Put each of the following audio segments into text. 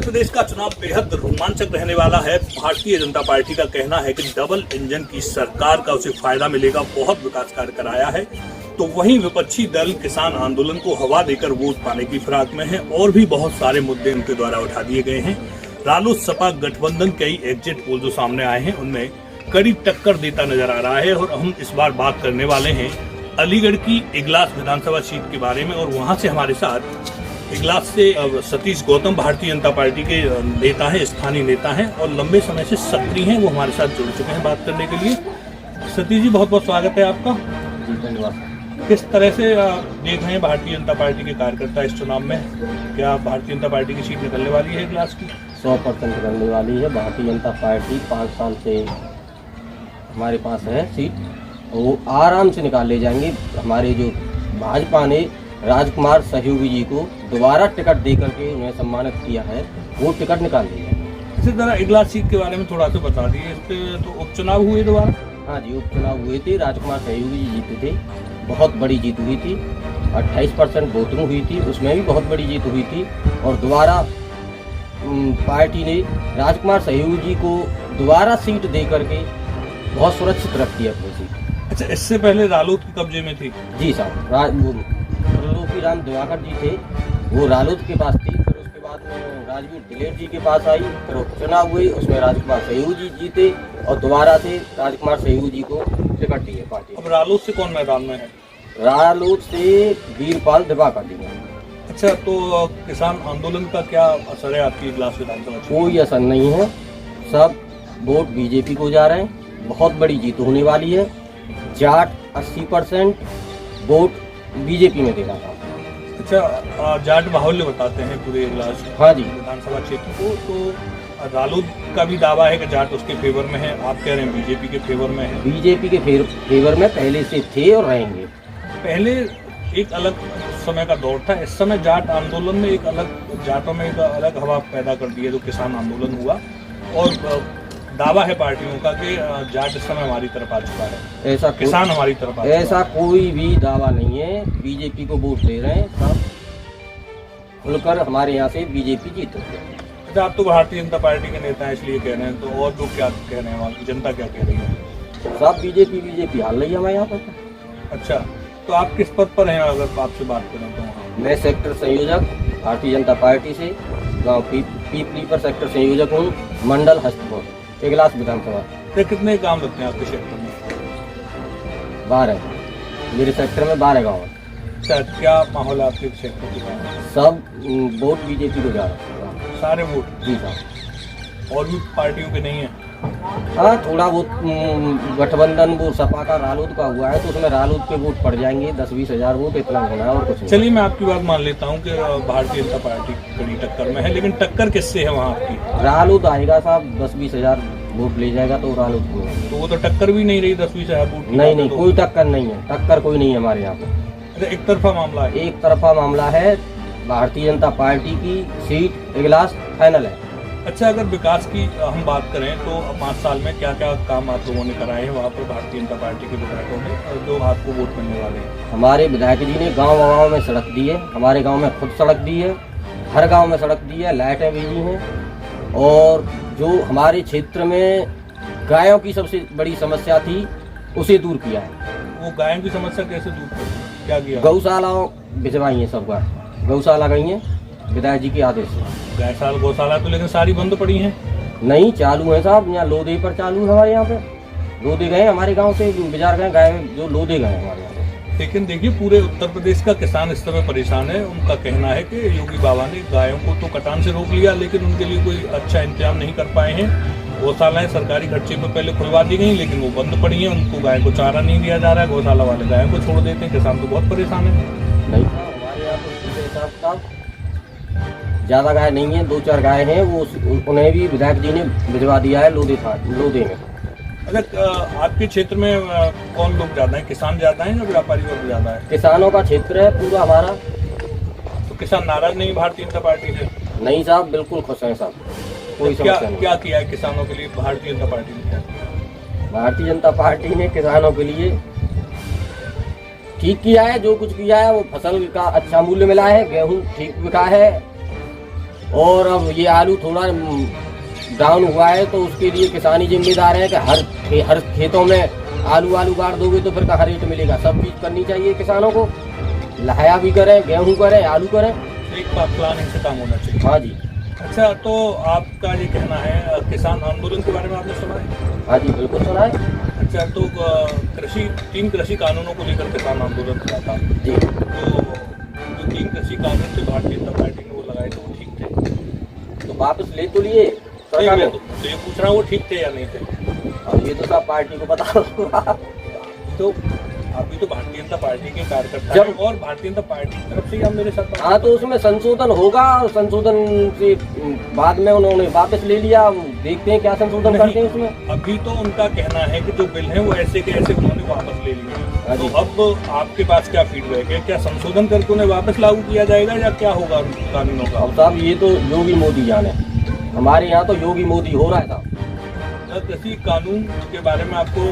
प्रदेश का चुनाव बेहद रोमांचक रहने वाला है। भारतीय जनता पार्टी का कहना है कि डबल इंजन की सरकार का उसे फायदा मिलेगा, बहुत विकास कार्य कराया है। तो वहीं विपक्षी दल किसान आंदोलन को हवा देकर वोट पाने की फिराक में है और भी बहुत सारे मुद्दे उनके द्वारा उठा दिए गए हैं। रालोद सपा गठबंधन कई एग्जिट पोल जो सामने आए हैं उनमें कड़ी टक्कर देता नजर आ रहा है और हम इस बार बात करने वाले हैं अलीगढ़ की इगलास विधानसभा सीट के बारे में। और वहां से हमारे साथ इगलास से सतीश गौतम भारतीय जनता पार्टी के नेता हैं, स्थानीय नेता हैं और लंबे समय से सक्रिय हैं, वो हमारे साथ जुड़ चुके हैं बात करने के लिए। सतीश जी, बहुत बहुत स्वागत है आपका। जी धन्यवाद। किस तरह से देख रहे हैं भारतीय जनता पार्टी के कार्यकर्ता इस चुनाव में? क्या भारतीय जनता पार्टी की सीट निकलने वाली है इगलास की? 100% निकलने वाली है। भारतीय जनता पार्टी 5 साल से हमारे पास है सीट, वो आराम से निकाल ले जाएंगे। हमारे जो भाजपा ने राजकुमार सहयोगी जी को दोबारा टिकट दे करके उन्हें सम्मानित किया है, वो टिकट निकाल ले जाएंगे। इसी तरह इगलास सीट के बारे में थोड़ा सा बता दिए। इस पे तो उपचुनाव हुए दोबारा? हाँ जी, उपचुनाव हुए थे, राजकुमार सहयोगी जी जीते थे, बहुत बड़ी जीत हुई थी, 28% वोटिंग हुई थी, उसमें भी बहुत बड़ी जीत हुई थी। और दोबारा पार्टी ने राजकुमार सहयोगी जी को दोबारा सीट दे करके बहुत सुरक्षित रखती है अपनी सीट। अच्छा, इससे पहले रालोद के कब्जे में थी? जी साहब, राम दिवाकर जी थे, वो रालोद के पास थी। फिर उसके बाद में राजवीर दिलेर जी के पास आई, फिर उपचुनाव हुई, उसमें राजकुमार सहयोगी जी जीते और दोबारा से राजकुमार सहयोगी जी को टिकट दी है पार्टी। अब रालोद से कौन मैदान में है? रालोद से वीरपाल दिवाकर जी है। अच्छा, तो किसान आंदोलन का क्या असर है आपकी इगलास विधानसभा? कोई असर नहीं है, सब वोट बीजेपी को जा रहे हैं, बहुत बड़ी जीत होने वाली है। जाट 80% वोट बीजेपी में देगा था। अच्छा, जाट बाहुल्य बताते हैं पूरे इगलास हाँ जी विधानसभा क्षेत्र को। तो रालोद का भी दावा है कि जाट उसके फेवर में है, आप कह रहे हैं बीजेपी के फेवर में है? बीजेपी के फेवर में पहले से थे और रहेंगे। पहले एक अलग समय का दौर था, इस समय जाट आंदोलन में एक अलग, जाटों में एक अलग हवा पैदा कर दी है जो किसान आंदोलन हुआ। और दावा है पार्टियों का कि जाट इस समय हमारी तरफ आ चुका है, ऐसा किसान हमारी तरफ आ चुका है। ऐसा कोई भी दावा नहीं है, बीजेपी को वोट दे रहे हैं सब खुलकर, हमारे यहाँ से बीजेपी जीत रही है। अच्छा, आप तो भारतीय जनता पार्टी के नेता हैं इसलिए कह रहे हैं, तो और लोग क्या कह रहे हैं, वहाँ की जनता क्या कह रही है? सब बीजेपी हाल रही है हमारे यहाँ पर। अच्छा, तो आप किस पद पर हैं अगर आपसे बात करें तो? मैं सेक्टर संयोजक भारतीय जनता पार्टी से गाँव पीपली पर सेक्टर संयोजक हूँ, मंडल हस्तपुर इगलास विधानसभा। तो कितने काम लगते हैं आपके क्षेत्र में? 12, मेरे सेक्टर में 12 गाँव है। अच्छा, क्या माहौल है आपके क्षेत्र के गाँव में? सब वोट बीजेपी को जा रहा है, सारे वोट? जी साहब। और भी पार्टियों के नहीं है? हाँ, थोड़ा बहुत गठबंधन वो सपा का रालोद का हुआ है, तो उसमें रालोद के वोट पड़ जाएंगे, 10-20 हजार वोट, इतना होना है और कुछ नहीं। चलिए, मैं आपकी बात मान लेता हूँ कि भारतीय जनता पार्टी कड़ी टक्कर में है, लेकिन टक्कर किससे है वहाँ आपकी? रालोद आएगा साहब, 10-20 हजार वोट ले जाएगा तो रालोद को। तो वो तो टक्कर भी नहीं रही 10-20 हजार वोट? नहीं, कोई टक्कर नहीं है, टक्कर कोई नहीं है हमारे यहाँ पे। अच्छा, एक तरफा मामला है? एक तरफा मामला है, भारतीय जनता पार्टी की सीट इगलास फाइनल है। अच्छा, अगर विकास की हम बात करें तो 5 साल में क्या क्या काम आप लोगों ने कराए हैं वहाँ पर भारतीय जनता पार्टी के विधायकों ने, जो आपको वोट मिलने वाले हैं? हमारे विधायक जी ने गांव में सड़क दी है, हमारे गांव में खुद सड़क दी है, हर गांव में सड़क दी है, लाइटें भेजी हैं। और जो हमारे क्षेत्र में गायों की सबसे बड़ी समस्या थी उसे दूर किया है। वो गायों की समस्या कैसे दूर कर, क्या किया? गौशालाओं भिजवाई हैं, सब गौशाला गई हैं विधायक जी के आदेश से। गौशाला तो लेकिन सारी बंद पड़ी हैं? नहीं, चालू है साहब, यहाँ लोधे पर चालू है हमारे यहाँ पे। लोधे गए हमारे गांव से, बाजार गए, गाय जो लोधे गए हमारे यहाँ पे। लेकिन देखिए, पूरे उत्तर प्रदेश का किसान इस समय परेशान है। उनका कहना है कि योगी बाबा ने गायों को तो कटान से रोक लिया, लेकिन उनके लिए कोई अच्छा इंतजाम नहीं कर पाए हैं। गौशालाएं सरकारी खर्चे में पहले खुलवा दी गई, लेकिन वो बंद पड़ी हैं, उनको गाय को चारा नहीं दिया जा रहा है, गौशाला वाले गायों को छोड़ देते हैं, किसान तो बहुत परेशान है। नहीं, हमारे यहाँ तो ज़्यादा गाय नहीं है, 2-4 गाय हैं, वो उन्हें भी विधायक जी ने भिजवा दिया है लोधे में। अच्छा, आपके क्षेत्र में कौन लोग ज़्यादा हैं, किसान ज़्यादा हैं या व्यापारी वर्ग ज़्यादा है? किसानों का क्षेत्र है पूरा हमारा। तो किसान नाराज नहीं भारतीय जनता पार्टी से? नहीं साहब, बिल्कुल खुश हैं साहब, कोई समस्या नहीं। क्या किया है किसानों के लिए भारतीय जनता पार्टी ने? भारतीय जनता पार्टी ने किसानों के लिए ठीक किया है, जो कुछ किया है वो फसल का अच्छा मूल्य मिला है, गेहूँ ठीक बिका है, और अब ये आलू थोड़ा डाउन हुआ है तो उसके लिए किसानी जिम्मेदार है कि हर खेतों में आलू गाड़ दोगे तो फिर कहाँ रेट मिलेगा। सब चीज़ करनी चाहिए किसानों को, लहाया भी करें, गेहूँ करें, आलू करें, एक प्लानिंग से काम होना चाहिए। हाँ जी। अच्छा, तो आपका ये कहना है किसान आंदोलन के बारे में आपने सुना है? हाँ जी, बिल्कुल सुना है। अच्छा, तो तीन कृषि कानूनों को लेकर किसान आंदोलन हुआ था जी। तो जो 3 कृषि कानून थे भारतीय जनता पार्टी ने वो लगाए थे, वो ठीक थे? तो वापस ले तो लिए सरकार ने। तो ये पूछ रहा हूँ वो ठीक थे या नहीं थे? अब ये तो सब पार्टी को पता होगा। तो अभी तो भारतीय जनता पार्टी के कार्यकर्ता जब- हैं और भारतीय जनता पार्टी की तरफ से ही आप मेरे साथ हाँ, तो उसमें संशोधन होगा और संशोधन से बाद में उन्होंने वापस ले लिया। देखते हैं क्या संशोधन नहीं। करते हैं उसमें। अभी तो उनका कहना है कि जो बिल है वो ऐसे के ऐसे उन्होंने वापस ले लिए हाँ हैं। जी। तो अब आपके पास क्या फीडबैक है? क्या संशोधन करके उन्हें वापस लागू किया जाएगा या क्या होगा कानूनों का? अब साहब ये तो योगी मोदी जाने, हमारे यहाँ तो योगी मोदी हो रहा है साहब। कृषि कानून के बारे में आपको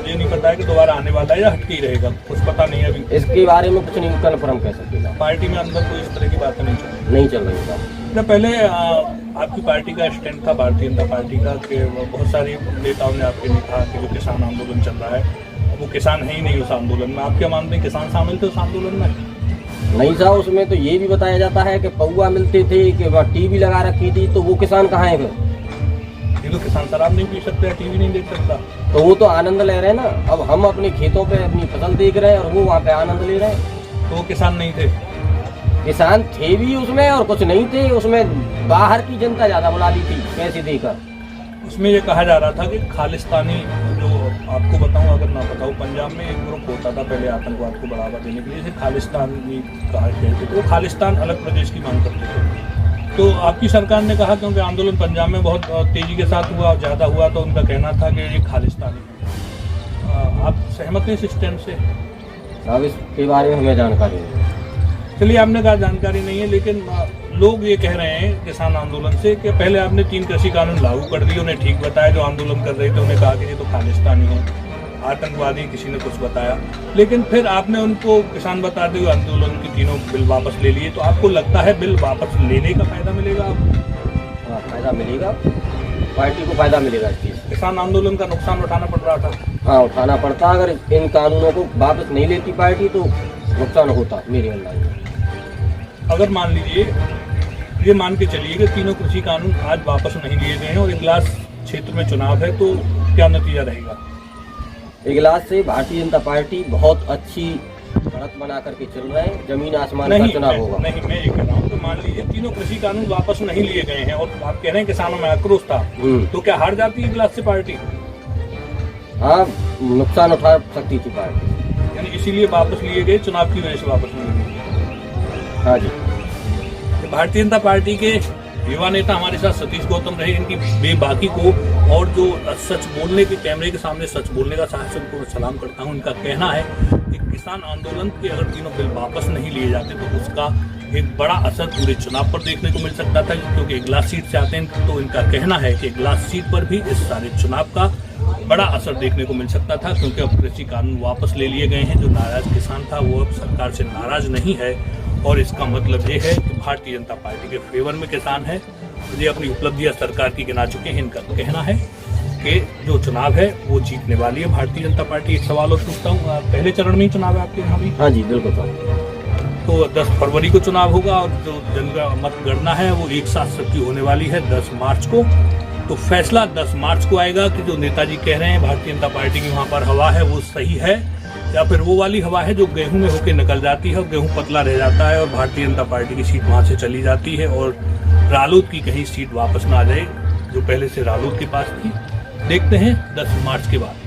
ये नहीं पता है कि दोबारा आने वाला है या हटके ही रहेगा? कुछ पता नहीं है अभी। इसके बारे में कुछ नहीं कन्फर्म कह सकते साहब। पार्टी में अंदर कोई इस तरह की बातें नहीं चल नहीं चल रही साहब। रही। पहले आपकी पार्टी का स्टैंड था भारतीय जनता पार्टी का कि बहुत सारे नेताओं ने आपके लिए कहा कि जो किसान आंदोलन चल रहा है वो किसान है ही नहीं उस आंदोलन में। आप क्या मानते हैं किसान शामिल थे उस आंदोलन में? नहीं साहब, उसमें तो ये भी बताया जाता है कि पौवा मिलते थे, कि वह टीवी लगा रखी थी, तो वो किसान कहाँ है फिर? ये तो किसान शराब नहीं पी सकते, टीवी नहीं देख सकता। तो वो तो आनंद ले रहे हैं ना। अब हम अपने खेतों पे अपनी फसल देख रहे हैं और वो वहाँ पे आनंद ले रहे हैं। तो वो किसान नहीं थे? किसान थे भी उसमें और कुछ नहीं थे उसमें। बाहर की जनता ज्यादा बुला दी थी पैसे देकर। उसमें ये कहा जा रहा था कि खालिस्तानी, जो आपको बताऊं अगर ना बताऊं, पंजाब में एक ग्रुप होता था पहले आतंकवाद को बढ़ावा देने के लिए, जिसे खालिस्तानी कहा कहते थे। वो खालिस्तान अलग प्रदेश की मांग करते थे। तो आपकी सरकार ने कहा क्योंकि आंदोलन पंजाब में बहुत तेजी के साथ हुआ और ज़्यादा हुआ, तो उनका कहना था कि ये खालिस्तानी है। आप सहमत हैं इस स्टैंड से? अब इसके बारे में हमें जानकारी नहीं। चलिए, आपने कहा जानकारी नहीं है, लेकिन लोग ये कह रहे हैं किसान आंदोलन से कि पहले आपने 3 कृषि कानून लागू कर दिए, उन्हें ठीक बताया। जो आंदोलन कर रहे थे उन्हें कहा कि ये तो खालिस्तानी है, आतंकवादी, किसी ने कुछ बताया, लेकिन फिर आपने उनको किसान बताते हुए आंदोलन के तीनों बिल वापस ले लिए। तो आपको लगता है बिल वापस लेने का फायदा मिलेगा आपको? हाँ, फायदा मिलेगा, पार्टी को फायदा मिलेगा इस चीज़ से। किसान आंदोलन का नुकसान उठाना पड़ रहा था? हाँ, उठाना पड़ता। अगर इन कानूनों को वापस नहीं लेती पार्टी तो नुकसान होता मेरे अंदाज में। अगर मान लीजिए, ये मान के चलिए कि तीनों कृषि कानून आज वापस नहीं लिए गए हैं और इगलास क्षेत्र में चुनाव है, तो क्या नतीजा रहेगा? इगलास से भारतीय जनता पार्टी बहुत अच्छी बढ़त बना करके चल रहे हैं। जमीन आसमान का नहीं, चुनाव होगा। नहीं, मैं ये कह रहा हूँ कि मान लीजिए तीनों कृषि कानून वापस नहीं लिए गए हैं और आप कह रहे हैं किसानों में आक्रोश था, तो क्या हार जाती है इगलास से पार्टी? हाँ, नुकसान उठा सकती थी पार्टी। यानी इसीलिए वापस लिए गए, चुनाव की वजह से वापस नहीं लिए गए। हाँ जी। भारतीय जनता पार्टी के युवा नेता हमारे साथ सतीश गौतम रहे। इनकी बेबाकी को और जो सच बोलने के, कैमरे के सामने सच बोलने का साहस, उनको सलाम करता हूं। इनका कहना है कि किसान आंदोलन के अगर तीनों बिल वापस नहीं लिए जाते तो उसका एक बड़ा असर पूरे चुनाव पर देखने को मिल सकता था, क्योंकि इगलास सीट से आते हैं। तो इनका कहना है कि इगलास सीट पर भी इस सारे चुनाव का बड़ा असर देखने को मिल सकता था, क्योंकि अब कृषि कानून वापस ले लिए गए हैं। जो नाराज किसान था वो अब सरकार से नाराज नहीं है और इसका मतलब ये है कि भारतीय जनता पार्टी के फेवर में किसान है। ये अपनी उपलब्धियां सरकार की गिना चुके हैं। इनका कहना है कि जो चुनाव है वो जीतने वाली है भारतीय जनता पार्टी। एक सवाल और पूछता हूँ, पहले चरण में ही चुनाव है आपके यहाँ भी? हाँ जी, बिल्कुल सर। तो 10 फरवरी को चुनाव होगा और जो जनमतगणना है वो एक साथ सबकी होने वाली है 10 मार्च को। तो फैसला 10 मार्च को आएगा कि जो नेताजी कह रहे हैं भारतीय जनता पार्टी की वहाँ पर हवा है वो सही है, या फिर वो वाली हवा है जो गेहूं में होकर निकल जाती है और गेहूं पतला रह जाता है और भारतीय जनता पार्टी की सीट वहां से चली जाती है और रालोद की कहीं सीट वापस ना आ जाए जो पहले से रालोद के पास थी। देखते हैं 10 मार्च के बाद।